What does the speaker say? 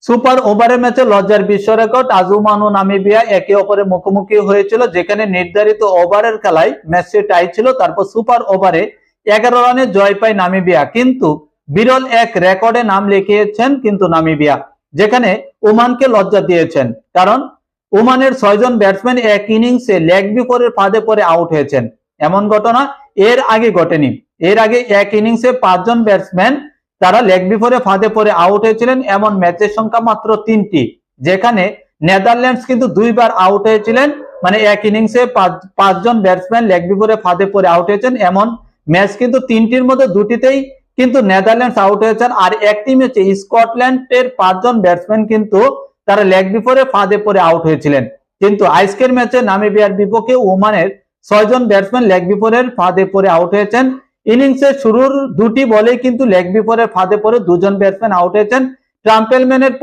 Super ওভারের ম্যাচে লজ্জার বিশ্ব রেকর্ড, আজুমান ও নামিবিয়া একে অপরের মুখোমুখি হয়েছিল, যেখানে নির্ধারিত ওভারের খেলায় ম্যাচটি টাই ছিল। তারপর সুপার ওভারে 11 রানে জয় পায় নামিবিয়া, কিন্তু বিরল এক রেকর্ডে নাম লিখিয়েছেন কিন্তু নামিবিয়া, যেখানে ওমানকে লজ্জা দিয়েছেন। কারণ ওমানের 6 জন ব্যাটসম্যান এক ইনিংসে লেগ বিফোরের ফাঁদে পড়ে আউট হয়েছেন। এমন ঘটনা এর আগে ঘটেনি। এর আগে এক ইনিংসে 5 জন ব্যাটসম্যান তারা লেগ বিফোরে ফাঁদে পড়ে আউট হয়েছিলেন। এমন ম্যাচের সংখ্যা মাত্র 3টি, যেখানে নেদারল্যান্ডস কিন্তু 2 বার আউট হয়েছিলেন, মানে এক ইনিংসে 5 জন ব্যাটসম্যান লেগ বিফোরে ফাঁদে পড়ে আউট হয়েছেন। এমন ম্যাচ কিন্তু 3টির মধ্যে 2টিতেই কিন্তু নেদারল্যান্ডস আউট হয়েছেন। আর একটি ম্যাচে স্কটল্যান্ডের 5 জন ব্যাটসম্যান কিন্তু তারা লেগ বিফোরে ফাঁদে পড়ে আউট হয়েছিলেন। কিন্তু আজকের ম্যাচে নামিবিয়ার বিপক্ষে ওমানের 6 জন ব্যাটসম্যান লেগ বিফোরের ফাঁদে পড়ে আউট হয়েছেন। ইনিংসের শুরুর 2টি বলেই কিন্তু লেগ বিফোরের ফাঁদে পড়ে 2 জন ব্যাটসম্যান আউট হয়েছেন। ট্রাম্পেলম্যানের